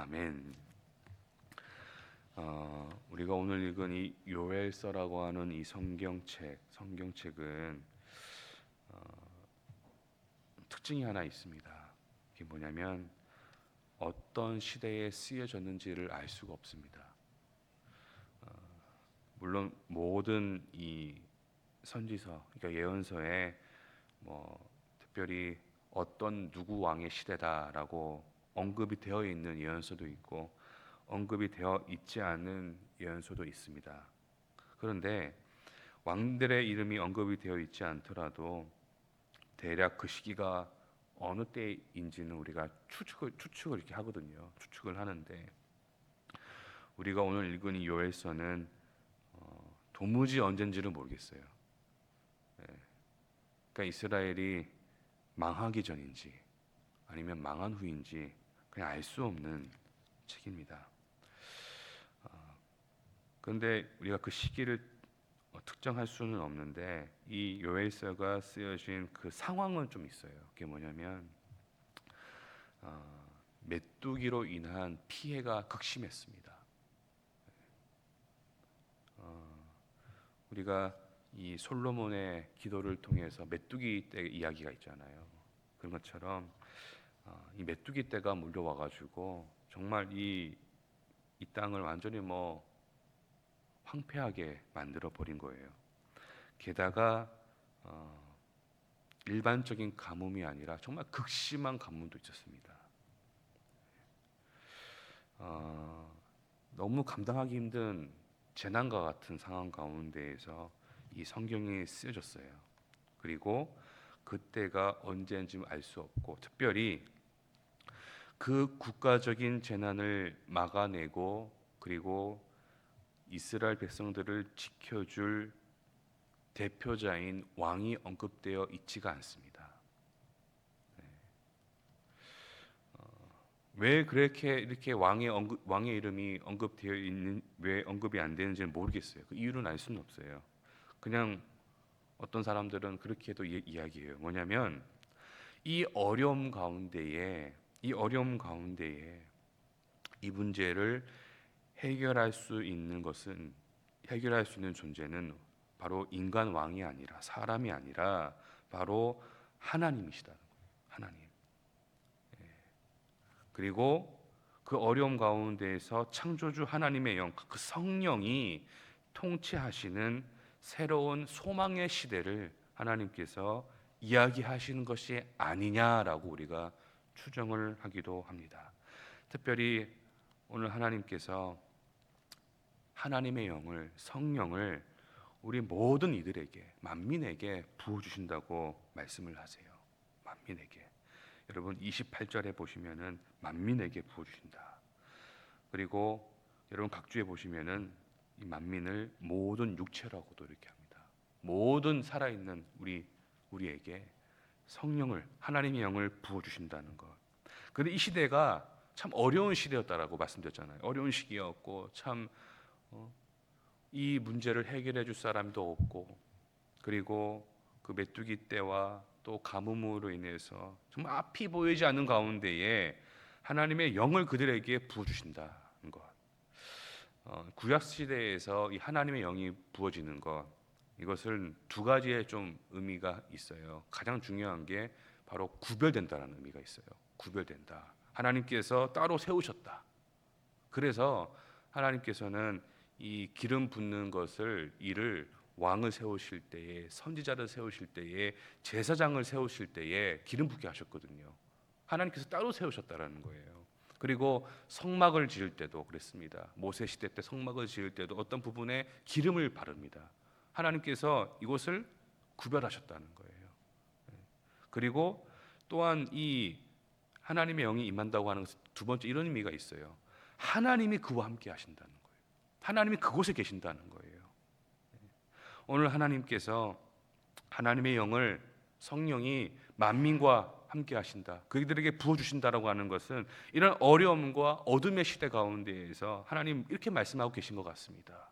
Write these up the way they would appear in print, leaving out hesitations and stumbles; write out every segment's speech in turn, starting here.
아멘. 우리가 오늘 읽은 이 요엘서라고 하는 이 성경책은 특징이 하나 있습니다. 그게 뭐냐면 어떤 시대에 쓰여졌는지를 알 수가 없습니다. 물론 모든 이 선지서, 그러니까 예언서에 특별히 어떤 누구 왕의 시대다라고 언급이 되어 있는 예언서도 있고 언급이 되어 있지 않은 예언서도 있습니다. 그런데 왕들의 이름이 언급이 되어 있지 않더라도 대략 그 시기가 어느 때인지는 우리가 추측을 이렇게 하거든요. 추측을 하는데 우리가 오늘 읽은 이 요엘서는 도무지 언젠지를 모르겠어요. 그러니까 이스라엘이 망하기 전인지 아니면 망한 후인지 그냥 알 수 없는 책입니다. 그런데 우리가 그 시기를 특정할 수는 없는데 이 요엘서가 쓰여진 그 상황은 좀 있어요. 그게 뭐냐면 메뚜기로 인한 피해가 극심했습니다. 우리가 이 솔로몬의 기도를 통해서 메뚜기 떼 이야기가 있잖아요. 그런 것처럼 이 메뚜기 떼가 몰려와가지고 정말 이 땅을 완전히 황폐하게 만들어 버린 거예요. 게다가 일반적인 가뭄이 아니라 정말 극심한 가뭄도 있었습니다. 너무 감당하기 힘든 재난과 같은 상황 가운데에서 이 성경이 쓰여졌어요. 그리고 그때가 언제인지 알 수 없고 특별히 그 국가적인 재난을 막아내고 그리고 이스라엘 백성들을 지켜줄 대표자인 왕이 언급되어 있지가 않습니다. 왜 그렇게 이렇게 왕의 이름이 언급되어 있는 왜 언급이 안 되는지는 모르겠어요. 그 이유는 알 수는 없어요. 그냥 어떤 사람들은 그렇게도 이야기해요. 뭐냐면 이 어려움 가운데에 이 문제를 해결할 수 있는 존재는 바로 인간 왕이 아니라 사람이 아니라 바로 하나님이시다는 거예요. 하나님. 그리고 그 어려움 가운데에서 창조주 하나님의 영, 그 성령이 통치하시는 새로운 소망의 시대를 하나님께서 이야기하시는 것이 아니냐라고 우리가 추정을 하기도 합니다. 특별히 오늘 하나님께서 하나님의 영을, 성령을 우리 모든 이들에게, 만민에게 부어주신다고 말씀을 하세요. 만민에게. 여러분 28절에 보시면은 만민에게 부어주신다. 그리고 여러분 각주에 보시면은 이 만민을 모든 육체라고도 이렇게 합니다. 모든 살아있는 우리에게 성령을, 하나님의 영을 부어주신다는 것. 그런데 이 시대가 참 어려운 시대였다라고 말씀드렸잖아요. 어려운 시기였고 참 이 문제를 해결해 줄 사람도 없고 그리고 그 메뚜기 떼와 또 가뭄으로 인해서 정말 앞이 보이지 않는 가운데에 하나님의 영을 그들에게 부어주신다는 것. 구약 시대에서 이 하나님의 영이 부어지는 것, 이것은 두 가지의 좀 의미가 있어요. 가장 중요한 게 바로 구별된다라는 의미가 있어요. 구별된다. 하나님께서 따로 세우셨다. 그래서 하나님께서는 이 기름 붓는 이를 왕을 세우실 때에, 선지자를 세우실 때에, 제사장을 세우실 때에 기름 붓게 하셨거든요. 하나님께서 따로 세우셨다라는 거예요. 그리고 성막을 지을 때도 그랬습니다. 모세 시대 때 성막을 지을 때도 어떤 부분에 기름을 바릅니다. 하나님께서 이것을 구별하셨다는 거예요. 그리고 또한 이 하나님의 영이 임한다고 하는 것은 두 번째 이런 의미가 있어요. 하나님이 그와 함께 하신다는 거예요. 하나님이 그곳에 계신다는 거예요. 오늘 하나님께서 하나님의 영을, 성령이 만민과 함께 하신다, 그들에게 부어주신다라고 하는 것은 이런 어려움과 어둠의 시대 가운데에서 하나님 이렇게 말씀하고 계신 것 같습니다.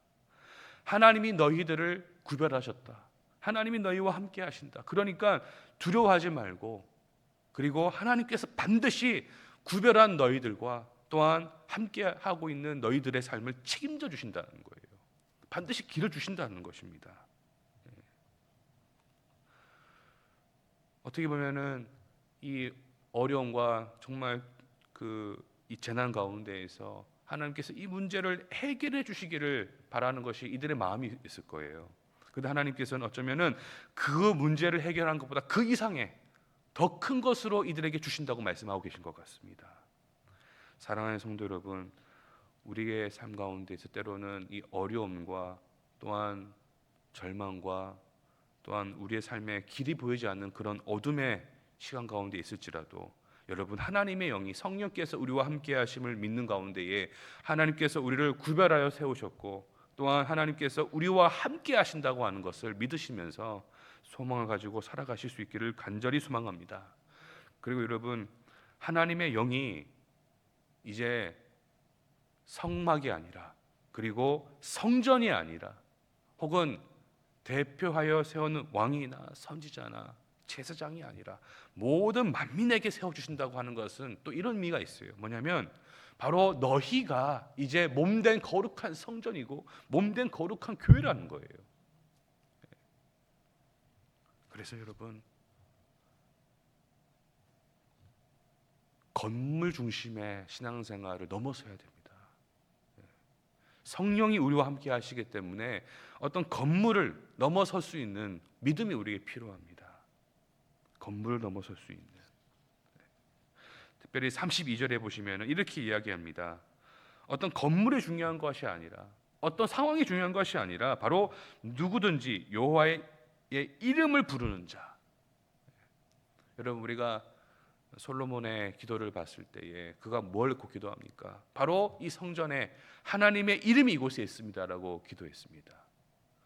하나님이 너희들을 구별하셨다. 하나님이 너희와 함께 하신다. 그러니까 두려워하지 말고, 그리고 하나님께서 반드시 구별한 너희들과 또한 함께 하고 있는 너희들의 삶을 책임져 주신다는 거예요. 반드시 길을 주신다는 것입니다. 어떻게 보면은 이 어려움과 정말 이 재난 가운데에서 하나님께서 이 문제를 해결해 주시기를 바라는 것이 이들의 마음이 있을 거예요. 그런데 하나님께서는 어쩌면은 그 문제를 해결한 것보다 그 이상의 더 큰 것으로 이들에게 주신다고 말씀하고 계신 것 같습니다. 사랑하는 성도 여러분, 우리의 삶 가운데서 때로는 이 어려움과 또한 절망과 또한 우리의 삶에 길이 보이지 않는 그런 어둠의 시간 가운데 있을지라도 여러분, 하나님의 영이 성령께서 우리와 함께 하심을 믿는 가운데에 하나님께서 우리를 구별하여 세우셨고 또한 하나님께서 우리와 함께 하신다고 하는 것을 믿으시면서 소망을 가지고 살아가실 수 있기를 간절히 소망합니다. 그리고 여러분, 하나님의 영이 이제 성막이 아니라 그리고 성전이 아니라 혹은 대표하여 세우는 왕이나 선지자나 제사장이 아니라 모든 만민에게 세워주신다고 하는 것은 또 이런 의미가 있어요. 뭐냐면 바로 너희가 이제 몸된 거룩한 성전이고 몸된 거룩한 교회라는 거예요. 그래서 여러분, 건물 중심의 신앙생활을 넘어서야 됩니다. 성령이 우리와 함께 하시기 때문에 어떤 건물을 넘어설 수 있는 믿음이 우리에게 필요합니다. 건물을 넘어설 수 있는. 특별히 32절에 보시면 이렇게 이야기합니다. 어떤 건물이 중요한 것이 아니라 어떤 상황이 중요한 것이 아니라 바로 누구든지 여호와의 이름을 부르는 자. 여러분, 우리가 솔로몬의 기도를 봤을 때에 그가 뭘 놓고 기도합니까? 바로 이 성전에 하나님의 이름이 이곳에 있습니다라고 기도했습니다.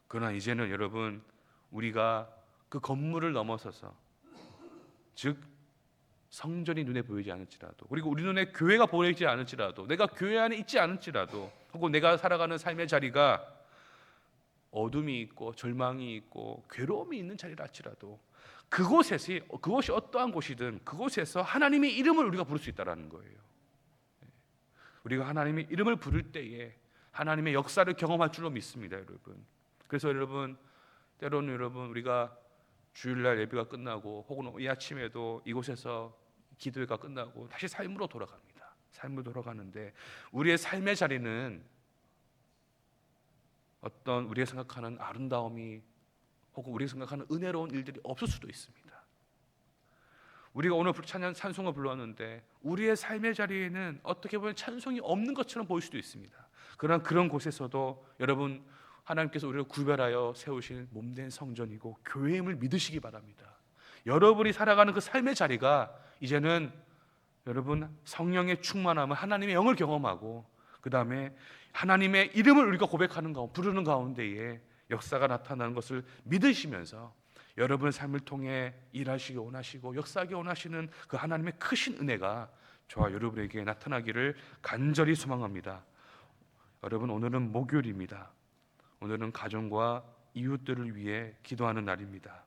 그러나 이제는 여러분, 우리가 그 건물을 넘어서서 즉 성전이 눈에 보이지 않을지라도 그리고 우리 눈에 교회가 보이지 않을지라도 내가 교회 안에 있지 않을지라도 혹은 내가 살아가는 삶의 자리가 어둠이 있고 절망이 있고 괴로움이 있는 자리라 할지라도 그곳이 어떠한 곳이든 그곳에서 하나님의 이름을 우리가 부를 수 있다는 거예요. 우리가 하나님의 이름을 부를 때에 하나님의 역사를 경험할 줄로 믿습니다, 여러분. 그래서 여러분, 때로는 여러분 우리가 주일날 예배가 끝나고 혹은 이 아침에도 이곳에서 기도회가 끝나고 다시 삶으로 돌아갑니다. 삶으로 돌아가는데 우리의 삶의 자리는 어떤 우리가 생각하는 아름다움이 혹은 우리가 생각하는 은혜로운 일들이 없을 수도 있습니다. 우리가 오늘 찬송을 불렀는데 우리의 삶의 자리에는 어떻게 보면 찬송이 없는 것처럼 보일 수도 있습니다. 그러나 그런 곳에서도 여러분, 하나님께서 우리를 구별하여 세우신 몸된 성전이고 교회임을 믿으시기 바랍니다. 여러분이 살아가는 그 삶의 자리가 이제는 여러분 성령의 충만함을 하나님의 영을 경험하고 그 다음에 하나님의 이름을 우리가 고백하는 가운데 부르는 가운데에 역사가 나타나는 것을 믿으시면서 여러분의 삶을 통해 일하시기 원하시고 역사하기 원하시는 그 하나님의 크신 은혜가 저와 여러분에게 나타나기를 간절히 소망합니다. 여러분, 오늘은 목요일입니다. 오늘은 가정과 이웃들을 위해 기도하는 날입니다.